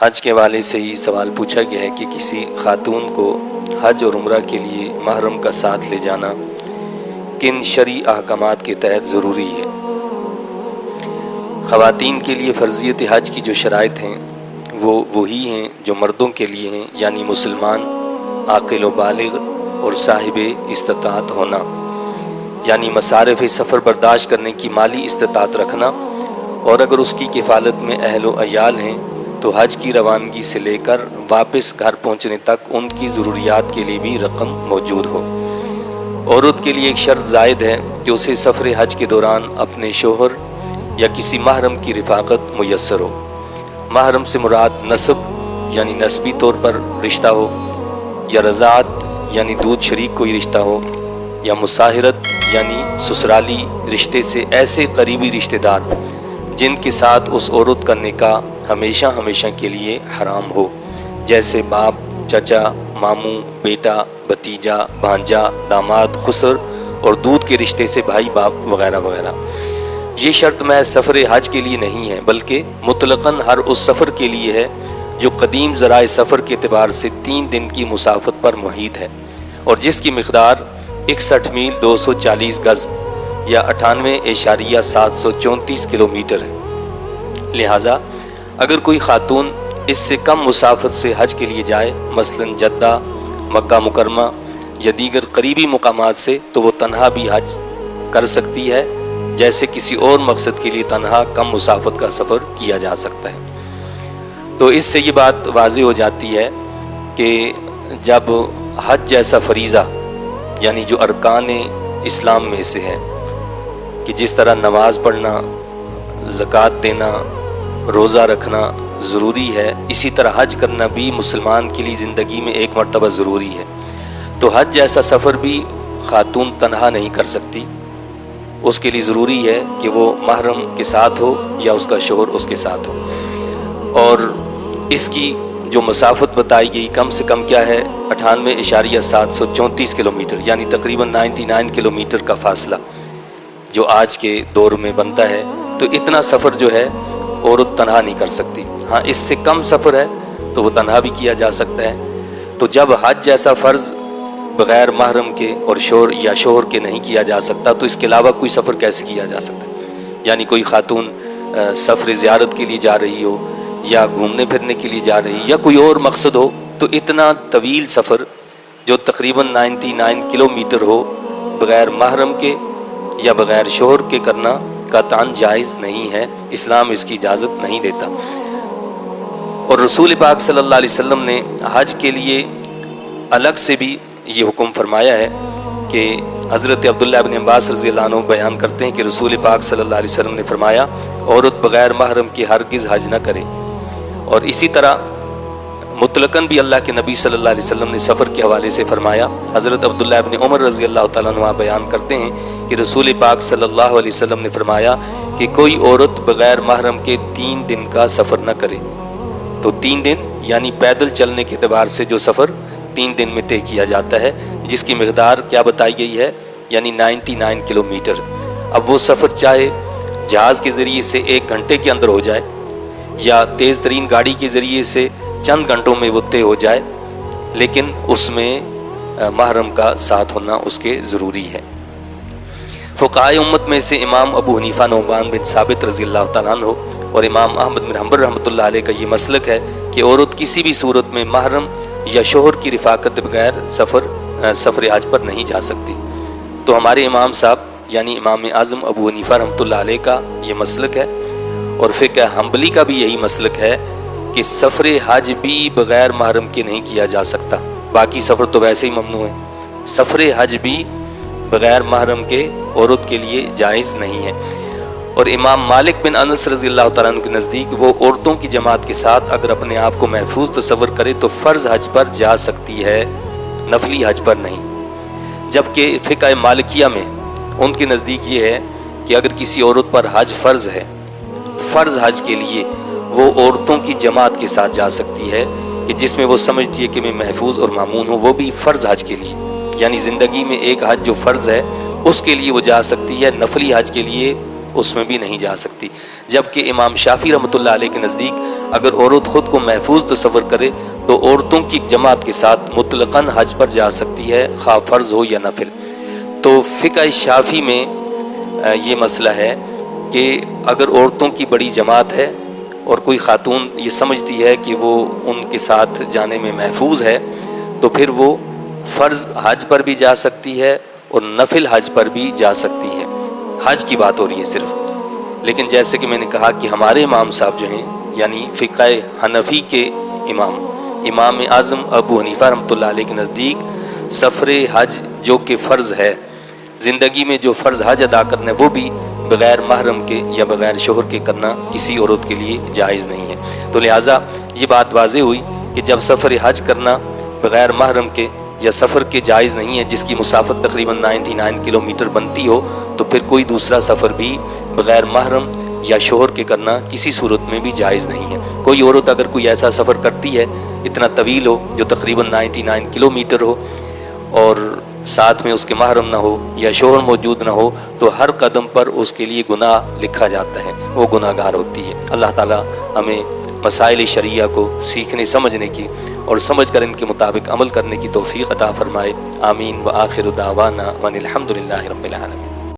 حج کے حوالے سے ہی سوال پوچھا گیا ہے کہ کسی خاتون کو حج اور عمرہ کے لیے محرم کا ساتھ لے جانا کن شرعی احکامات کے تحت ضروری ہے۔ خواتین کے لیے فرضیت حج کی جو شرائط ہیں وہ وہی ہیں جو مردوں کے لیے ہیں، یعنی مسلمان، عاقل و بالغ اور صاحب استطاعت ہونا، یعنی مصارف سفر برداشت کرنے کی مالی استطاعت رکھنا، اور اگر اس کی کفالت میں اہل و عیال ہیں تو حج کی روانگی سے لے کر واپس گھر پہنچنے تک ان کی ضروریات کے لیے بھی رقم موجود ہو۔ عورت کے لیے ایک شرط زائد ہے کہ اسے سفر حج کے دوران اپنے شوہر یا کسی محرم کی رفاقت میسر ہو۔ محرم سے مراد نسب یعنی نسبی طور پر رشتہ ہو، یا رضاعت یعنی دودھ شریک کوئی رشتہ ہو، یا مصاہرت یعنی سسرالی رشتے سے ایسے قریبی رشتہ دار جن کے ساتھ اس عورت کا نکاح ہمیشہ ہمیشہ کے لیے حرام ہو، جیسے باپ، چچا، ماموں، بیٹا، بھتیجا، بھانجا، داماد، خسر اور دودھ کے رشتے سے بھائی باپ وغیرہ وغیرہ۔ یہ شرط محض سفر حج کے لیے نہیں ہے بلکہ مطلقاً ہر اس سفر کے لیے ہے جو قدیم ذرائع سفر کے اعتبار سے 3 دن کی مسافت پر محیط ہے اور جس کی مقدار 61 میل 240 گز یا 98.734 کلومیٹر ہے۔ لہٰذا اگر کوئی خاتون اس سے کم مسافت سے حج کے لیے جائے، مثلاً جدہ، مکہ مکرمہ یا دیگر قریبی مقامات سے، تو وہ تنہا بھی حج کر سکتی ہے، جیسے کسی اور مقصد کے لیے تنہا کم مسافت کا سفر کیا جا سکتا ہے۔ تو اس سے یہ بات واضح ہو جاتی ہے کہ جب حج جیسا فریضہ یعنی جو ارکان اسلام میں سے ہے کہ جس طرح نماز پڑھنا، زکوٰۃ دینا، روزہ رکھنا ضروری ہے، اسی طرح حج کرنا بھی مسلمان کے لیے زندگی میں ایک مرتبہ ضروری ہے۔ تو حج جیسا سفر بھی خاتون تنہا نہیں کر سکتی، اس کے لیے ضروری ہے کہ وہ محرم کے ساتھ ہو یا اس کا شوہر اس کے ساتھ ہو۔ اور اس کی جو مسافت بتائی گئی کم سے کم کیا ہے، 98.734 کلومیٹر، یعنی تقریباً 99 کلومیٹر کا فاصلہ جو آج کے دور میں بنتا ہے۔ تو اتنا سفر جو ہے عورت تنہا نہیں کر سکتی۔ ہاں، اس سے کم سفر ہے تو وہ تنہا بھی کیا جا سکتا ہے۔ تو جب حج جیسا فرض بغیر محرم کے اور شوہر یا شوہر کے نہیں کیا جا سکتا تو اس کے علاوہ کوئی سفر کیسے کیا جا سکتا ہے؟ یعنی کوئی خاتون سفر زیارت کے لیے جا رہی ہو یا گھومنے پھرنے کے لیے جا رہی یا کوئی اور مقصد ہو، تو اتنا طویل سفر جو تقریباً 99 کلومیٹر ہو بغیر محرم کے یا بغیر شوہر کے کرنا قطعاً جائز نہیں ہے، اسلام اس کی اجازت نہیں دیتا۔ اور رسول پاک صلی اللہ علیہ وسلم نے حج کے لیے الگ سے بھی یہ حکم فرمایا ہے کہ حضرت عبداللہ بن عباس رضی اللہ عنہ بیان کرتے ہیں کہ رسول پاک صلی اللہ علیہ وسلم نے فرمایا، عورت بغیر محرم کے ہرگز حج نہ کرے۔ اور اسی طرح مطلقاً بھی اللہ کے نبی صلی اللہ علیہ وسلم نے سفر کے حوالے سے فرمایا۔ حضرت عبداللہ بن عمر رضی اللہ تعالیٰ عنہ بیان کرتے ہیں کہ رسول پاک صلی اللہ علیہ وسلم نے فرمایا کہ کوئی عورت بغیر محرم کے 3 دن کا سفر نہ کرے۔ تو 3 دن یعنی پیدل چلنے کے اعتبار سے جو سفر 3 دن میں طے کیا جاتا ہے، جس کی مقدار کیا بتائی گئی ہے، یعنی 99 کلومیٹر۔ اب وہ سفر چاہے جہاز کے ذریعے سے 1 گھنٹے کے اندر ہو جائے یا تیز ترین گاڑی کے ذریعے سے چند گھنٹوں میں وہ طے ہو جائے، لیکن اس میں محرم کا ساتھ ہونا اس کے ضروری ہے۔ فقہائے امت میں سے امام ابو حنیفہ نعمان بن ثابت رضی اللہ تعالیٰ عنہ اور امام احمد بن حنبل رحمۃ اللہ علیہ کا یہ مسلک ہے کہ عورت کسی بھی صورت میں محرم یا شوہر کی رفاقت بغیر سفر حج پر نہیں جا سکتی۔ تو ہمارے امام صاحب یعنی امام اعظم ابو حنیفہ رحمۃ اللہ علیہ کا یہ مسلک ہے، اور فقہ حنبلی کا بھی یہی مسلک ہے کہ سفر حج بھی بغیر محرم کے نہیں کیا جا سکتا۔ باقی سفر تو ویسے ہی ممنوع ہے، سفر حج بھی بغیر محرم کے عورت کے لیے جائز نہیں ہے۔ اور امام مالک بن انس رضی اللہ تعالیٰ عنہ کے نزدیک وہ عورتوں کی جماعت کے ساتھ اگر اپنے آپ کو محفوظ تصور کرے تو فرض حج پر جا سکتی ہے، نفلی حج پر نہیں۔ جبکہ فقہ مالکیہ میں ان کے نزدیک یہ ہے کہ اگر کسی عورت پر حج فرض ہے، فرض حج کے لیے وہ عورتوں کی جماعت کے ساتھ جا سکتی ہے کہ جس میں وہ سمجھتی ہے کہ میں محفوظ اور مامون ہوں، وہ بھی فرض حج کے لیے، یعنی زندگی میں ایک حج جو فرض ہے اس کے لیے وہ جا سکتی ہے، نفلی حج کے لیے اس میں بھی نہیں جا سکتی۔ جبکہ امام شافعی رحمۃ اللہ علیہ کے نزدیک اگر عورت خود کو محفوظ تصور کرے تو عورتوں کی جماعت کے ساتھ مطلقاً حج پر جا سکتی ہے، خواہ فرض ہو یا نفل۔ تو فقہ شافعی میں یہ مسئلہ ہے کہ اگر عورتوں کی بڑی جماعت ہے اور کوئی خاتون یہ سمجھتی ہے کہ وہ ان کے ساتھ جانے میں محفوظ ہے تو پھر وہ فرض حج پر بھی جا سکتی ہے اور نفل حج پر بھی جا سکتی ہے۔ حج کی بات ہو رہی ہے صرف، لیکن جیسے کہ میں نے کہا کہ ہمارے امام صاحب جو ہیں یعنی فقہ حنفی کے امام اعظم ابو حنیفہ رحمۃ اللہ علیہ کے نزدیک سفر حج جو کہ فرض ہے، زندگی میں جو فرض حج ادا کرنا ہے وہ بھی بغیر محرم کے یا بغیر شوہر کے کرنا کسی عورت کے لیے جائز نہیں ہے۔ تو لہٰذا یہ بات واضح ہوئی کہ جب سفر حج کرنا بغیر محرم کے یا سفر کے جائز نہیں ہے، جس کی مسافت تقریباً 99 کلومیٹر بنتی ہو، تو پھر کوئی دوسرا سفر بھی بغیر محرم یا شوہر کے کرنا کسی صورت میں بھی جائز نہیں ہے۔ کوئی عورت اگر کوئی ایسا سفر کرتی ہے اتنا طویل ہو جو تقریباً 99 کلومیٹر ہو اور ساتھ میں اس کے محرم نہ ہو یا شوہر موجود نہ ہو تو ہر قدم پر اس کے لیے گناہ لکھا جاتا ہے، وہ گناہ گار ہوتی ہے۔ اللہ تعالی ہمیں مسائل شرعیہ کو سیکھنے سمجھنے کی اور سمجھ کر ان کے مطابق عمل کرنے کی توفیق عطا فرمائے۔ آمین۔ وآخر دعوانا ان الحمد للہ رب العالمین۔